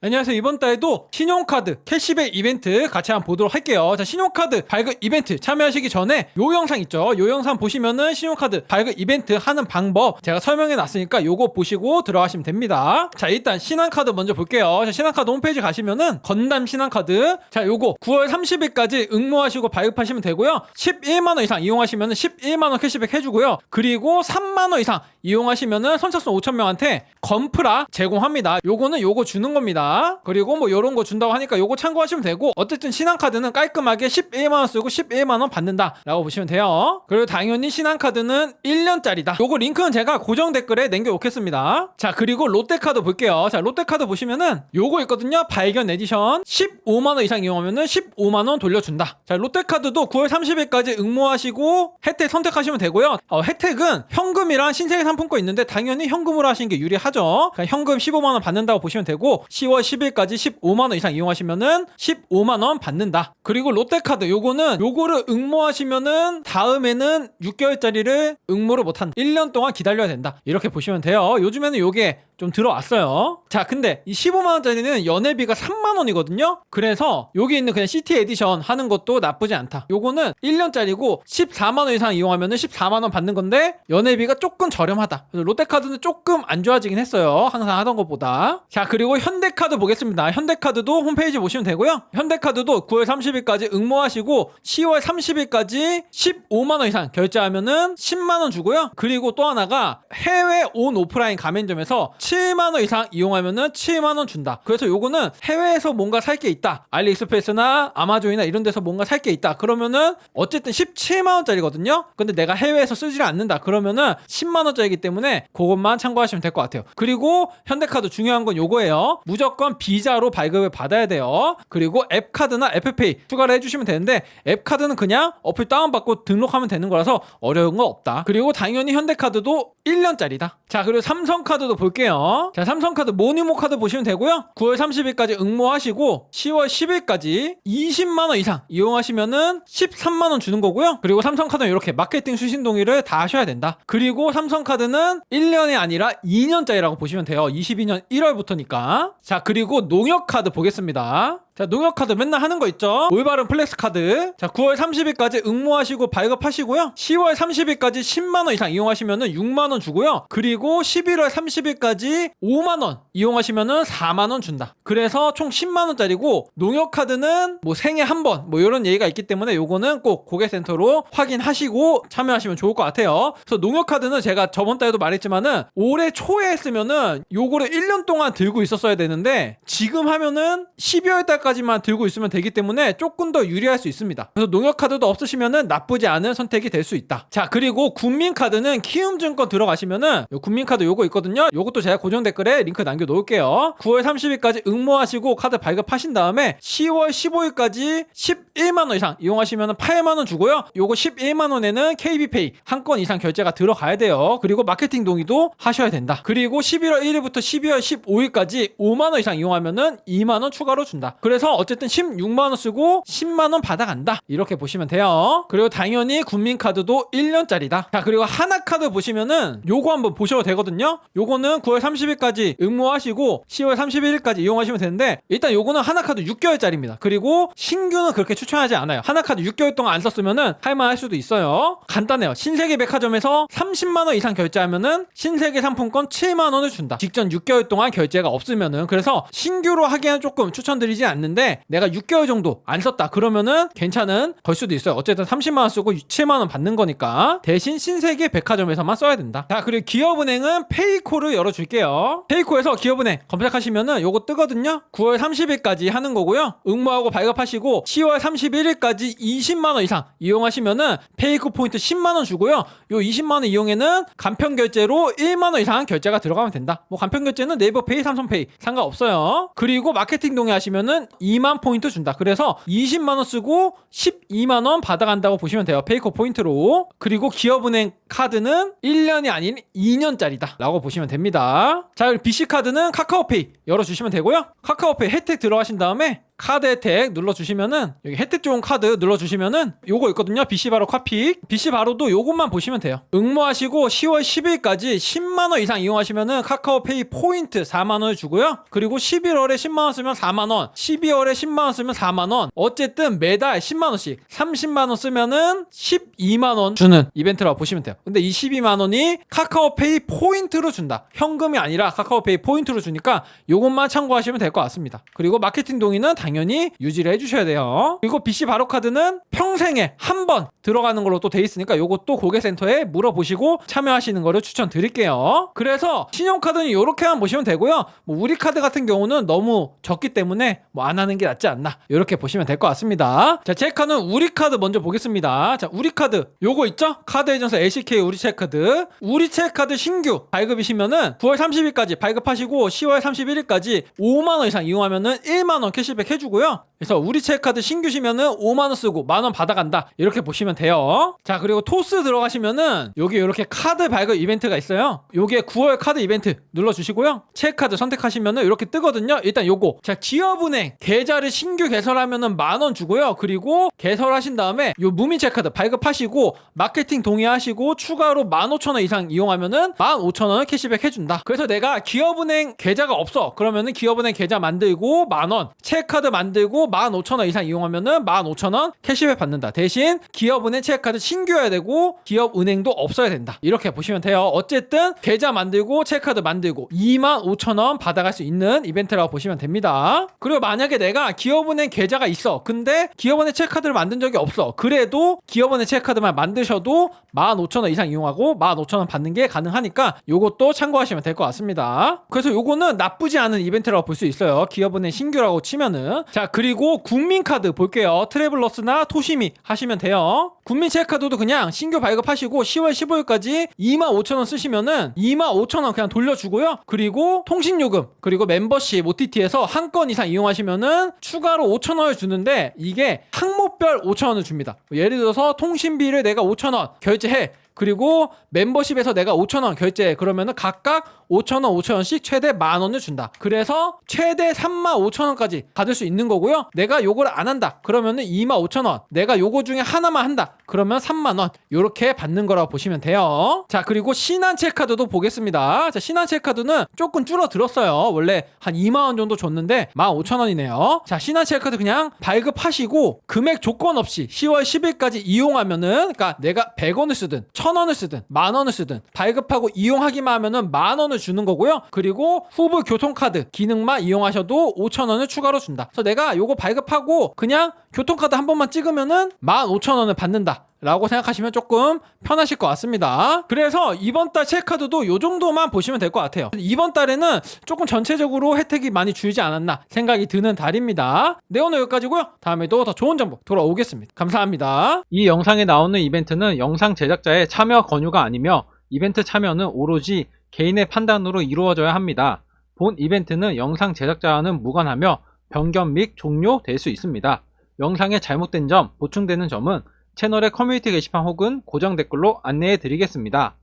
안녕하세요. 이번 달에도 신용카드 캐시백 이벤트 같이 한번 보도록 할게요. 자, 신용카드 발급 이벤트 참여하시기 전에 요 영상 있죠? 요 영상 보시면은 신용카드 발급 이벤트 하는 방법 제가 설명해 놨으니까 요거 보시고 들어가시면 됩니다. 자, 일단 신한카드 먼저 볼게요. 자, 신한카드 홈페이지 가시면은 건담 신한카드, 자, 요거 9월 30일까지 응모하시고 발급하시면 되고요. 11만원 이상 이용하시면은 11만원 캐시백 해주고요. 그리고 3만원 이상 이용하시면은 선착순 5,000명한테 건프라 제공합니다. 요거는 요거 주는 겁니다. 그리고 뭐 요런 거 준다고 하니까 요거 참고하시면 되고, 어쨌든 신한카드는 깔끔하게 11만원 쓰고 11만원 받는다 라고 보시면 돼요. 그리고 당연히 신한카드는 1년짜리다. 요거 링크는 제가 고정 댓글에 남겨놓겠습니다. 자, 그리고 롯데카드 볼게요. 자, 롯데카드 보시면은 요거 있거든요. 발견 에디션 15만원 이상 이용하면은 15만원 돌려준다. 자, 롯데카드도 9월 30일까지 응모하시고 혜택 선택하시면 되고요. 혜택은 현금이랑 신세계 상품권 있는데 당연히 현금으로 하시는 게 유리하죠. 그러니까 현금 15만원 받는다고 보시면 되고, 10월 10일까지 15만원 이상 이용하시면은 15만원 받는다. 그리고 롯데카드 요거를 응모하시면은 다음에는 6개월짜리를 응모를 못한다. 1년 동안 기다려야 된다. 이렇게 보시면 돼요. 요즘에는 요게 좀 들어왔어요. 자, 근데 이 15만원짜리는 연회비가 3만원이거든요. 그래서 여기 있는 그냥 시티 에디션 하는 것도 나쁘지 않다. 요거는 1년짜리고 14만원 이상 이용하면은 14만원 받는 건데 연회비가 조금 저렴하다. 그래서 롯데카드는 조금 안 좋아지긴 했어요. 항상 하던 것보다. 자, 그리고 현대카드 보겠습니다. 현대카드도 홈페이지 보시면 되고요. 현대카드도 9월 30일까지 응모하시고 10월 30일까지 15만원 이상 결제하면은 10만원 주고요. 그리고 또 하나가 해외 온 오프라인 가맹점에서 7만원 이상 이용하면은 7만원 준다. 그래서 요거는 해외에서 뭔가 살 게 있다, 알리익스프레스나 아마존이나 이런 데서 뭔가 살 게 있다, 그러면은 어쨌든 17만원짜리거든요. 근데 내가 해외에서 쓰지를 않는다 그러면은 10만원짜리이기 때문에 그것만 참고하시면 될 것 같아요. 그리고 현대카드 중요한 건 요거예요. 무조건 비자로 발급을 받아야 돼요. 그리고 앱카드나 애플페이 추가를 해주시면 되는데, 앱카드는 그냥 어플 다운받고 등록하면 되는 거라서 어려운 건 없다. 그리고 당연히 현대카드도 1년짜리다. 자, 그리고 삼성카드도 볼게요. 자, 삼성카드 모니모 카드 보시면 되고요. 9월 30일까지 응모하시고 10월 10일까지 20만원 이상 이용하시면은 13만원 주는 거고요. 그리고 삼성카드는 이렇게 마케팅 수신 동의를 다 하셔야 된다. 그리고 삼성카드는 1년이 아니라 2년짜리라고 보시면 돼요. 22년 1월부터니까. 자, 그리고 농협카드 보겠습니다. 자, 농협카드 맨날 하는 거 있죠? 올바른 플렉스카드. 자, 9월 30일까지 응모하시고 발급하시고요. 10월 30일까지 10만원 이상 이용하시면은 6만원 주고요. 그리고 11월 30일까지 5만원 이용하시면은 4만원 준다. 그래서 총 10만원짜리고, 농협카드는 뭐 생애 한 번 뭐 이런 얘기가 있기 때문에 요거는 꼭 고객센터로 확인하시고 참여하시면 좋을 것 같아요. 그래서 농협카드는 제가 저번 달에도 말했지만은 올해 초에 했으면은 요거를 1년 동안 들고 있었어야 되는데, 지금 하면은 12월 달까지만 들고 있으면 되기 때문에 조금 더 유리할 수 있습니다. 그래서 농협카드도 없으시면은 나쁘지 않은 선택이 될 수 있다. 자, 그리고 국민카드는 키움증권 들어가시면은 요 국민카드 요거 있거든요. 요것도 제가 고정 댓글에 링크 남겨 놓을게요. 9월 30일까지 응모하시고 카드 발급하신 다음에 10월 15일까지 11만원 이상 이용하시면은 8만원 주고요. 요거 11만원에는 KB페이 한 건 이상 결제가 들어가야 돼요. 그리고 마케팅 동의도 하셔야 된다. 그리고 11월 1일부터 12월 15일까지 5만원 이상 이용하면은 2만원 추가로 준다. 그래서 어쨌든 16만원 쓰고 10만원 받아간다. 이렇게 보시면 돼요. 그리고 당연히 국민카드도 1년짜리다. 자, 그리고 하나카드 보시면은 요거 한번 보셔도 되거든요. 요거는 9월 30일까지 응모하시고 10월 31일까지 이용하시면 되는데, 일단 요거는 하나카드 6개월짜리입니다. 그리고 신규는 그렇게 추천하지 않아요. 하나카드 6개월 동안 안 썼으면은 할만할 수도 있어요. 간단해요. 신세계 백화점에서 30만원 이상 결제하면은 신세계 상품권 7만원을 준다. 직전 6개월 동안 결제가 없으면은. 그래서 신규로 하기에는 조금 추천드리지 않는데, 내가 6개월 정도 안 썼다 그러면은 괜찮은 걸 수도 있어요. 어쨌든 30만원 쓰고 7만원 받는 거니까 대신 신세계 백화점에서만 써야 된다. 자, 그리고 기업은행은 페이코를 열어줄게요. 페이코에서 기업은행 검색하시면은 요거 뜨거든요. 9월 30일까지 하는 거고요. 응모하고 발급하시고 10월 31일까지 20만원 이상 이용하시면은 페이코 포인트 10만원 주고요. 요 20만원 이용에는 간편 결제로 1만원 이상 결제가 들어가면 된다. 뭐 간편 결제는 네이버페이, 삼성페이 상관없어요. 그리고 마케팅 동의하시면은 2만 포인트 준다. 그래서 20만원 쓰고 12만원 받아간다고 보시면 돼요. 페이코 포인트로. 그리고 기업은행 카드는 1년이 아닌 2년짜리다 라고 보시면 됩니다. 자, 그리고 BC카드는 카카오페이 열어주시면 되고요. 카카오페이 혜택 들어가신 다음에 카드 혜택 눌러주시면은 여기 혜택 좋은 카드 눌러주시면은 요거 있거든요. BC바로 카픽. BC바로도 요것만 보시면 돼요. 응모하시고 10월 10일까지 10만원 이상 이용하시면은 카카오페이 포인트 4만원을 주고요. 그리고 11월에 10만원 쓰면 4만원, 12월에 10만원 쓰면 4만원, 어쨌든 매달 10만원씩 30만원 쓰면은 12만원 주는 이벤트라고 보시면 돼요. 근데 이 12만원이 카카오페이 포인트로 준다. 현금이 아니라 카카오페이 포인트로 주니까 요것만 참고하시면 될 것 같습니다. 그리고 마케팅 동의는 당연히 유지를 해주셔야 돼요. 그리고 BC 바로 카드는 평생에 한 번 들어가는 걸로 또 돼 있으니까 요것도 고객센터에 물어보시고 참여하시는 거를 추천드릴게요. 그래서 신용카드는 요렇게만 보시면 되고요. 뭐 우리 카드 같은 경우는 너무 적기 때문에 뭐 안 하는 게 낫지 않나, 이렇게 보시면 될 것 같습니다. 자, 제 카드는 우리 카드 먼저 보겠습니다. 자, 우리 카드 요거 있죠? 카드 에이전서 LCK 우리 체크카드. 우리 체크카드 신규 발급이시면은 9월 30일까지 발급하시고 10월 31일까지 5만원 이상 이용하면은 1만원 캐시백 해주고요. 그래서 우리 체크카드 신규시면은 5만원 쓰고 만원 받아간다, 이렇게 보시면 돼요. 자, 그리고 토스 들어가시면은 여기 이렇게 카드 발급 이벤트가 있어요. 요게 9월 카드 이벤트 눌러주시고요. 체크카드 선택하시면은 이렇게 뜨거든요. 일단 요거, 자, 기업은행 계좌를 신규 개설하면은 만원 주고요. 그리고 개설하신 다음에 요 무민 체크카드 발급하시고 마케팅 동의하시고 추가로 15,000원 이상 이용하면은 15,000원 캐시백 해준다. 그래서 내가 기업은행 계좌가 없어 그러면은 기업은행 계좌 만들고 만원, 체크카드 만들고 15,000원 이상 이용하면은 15,000원 캐시백 받는다. 대신 기업은행 체크카드 신규여야 되고 기업은행도 없어야 된다. 이렇게 보시면 돼요. 어쨌든 계좌 만들고 체크카드 만들고 25,000원 받아갈 수 있는 이벤트라고 보시면 됩니다. 그리고 만약에 내가 기업은행 계좌가 있어 근데 기업은행 체크카드를 만든 적이 없어, 그래도 기업은행 체크카드만 만드셔도 15,000원 이상 이용하고 15,000원 받는 게 가능하니까 요것도 참고하시면 될 것 같습니다. 그래서 요거는 나쁘지 않은 이벤트라고 볼 수 있어요. 기업은행 신규라고 치면은. 자, 그리고 국민카드 볼게요. 트래블러스나 토시미 하시면 돼요. 국민 체크카드도 그냥 신규 발급하시고 10월 15일까지 25,000원 쓰시면은 25,000원 그냥 돌려주고요. 그리고 통신요금 그리고 멤버십 OTT에서 한 건 이상 이용하시면은 추가로 5,000원을 주는데 이게 항목별 5,000원을 줍니다. 예를 들어서 통신비를 내가 5,000원 결제해, 그리고 멤버십에서 내가 5,000원 결제해, 그러면은 각각 5,000원 5,000원씩 최대 10,000원을 준다. 그래서 최대 35,000원까지 받을 수 있는 거고요. 내가 요걸 안 한다 그러면은 25,000원, 내가 요거 중에 하나만 한다 그러면 30,000원, 요렇게 받는 거라고 보시면 돼요. 자, 그리고 신한 체크카드도 보겠습니다. 자, 신한 체크카드는 조금 줄어들었어요. 원래 한 2만원 정도 줬는데 15,000원이네요. 자, 신한 체크카드 그냥 발급하시고 금액 조건 없이 10월 10일까지 이용하면은, 그러니까 내가 100원을 쓰든 1,000원을 쓰든 10,000원을 쓰든 발급하고 이용하기만 하면은 10,000원을 주는 거고요. 그리고 후불 교통카드 기능만 이용하셔도 5,000원을 추가로 준다. 그래서 내가 요거 발급하고 그냥 교통카드 한 번만 찍으면은 15,000원을 받는다 라고 생각하시면 조금 편하실 것 같습니다. 그래서 이번 달 체크카드도 요 정도만 보시면 될 것 같아요. 이번 달에는 조금 전체적으로 혜택이 많이 줄지 않았나 생각이 드는 달입니다. 네, 오늘 여기까지고요. 다음에도 더 좋은 정보 돌아오겠습니다. 감사합니다. 이 영상에 나오는 이벤트는 영상 제작자의 참여 권유가 아니며 이벤트 참여는 오로지 개인의 판단으로 이루어져야 합니다. 본 이벤트는 영상 제작자와는 무관하며 변경 및 종료될 수 있습니다. 영상에 잘못된 점, 보충되는 점은 채널의 커뮤니티 게시판 혹은 고정 댓글로 안내해 드리겠습니다.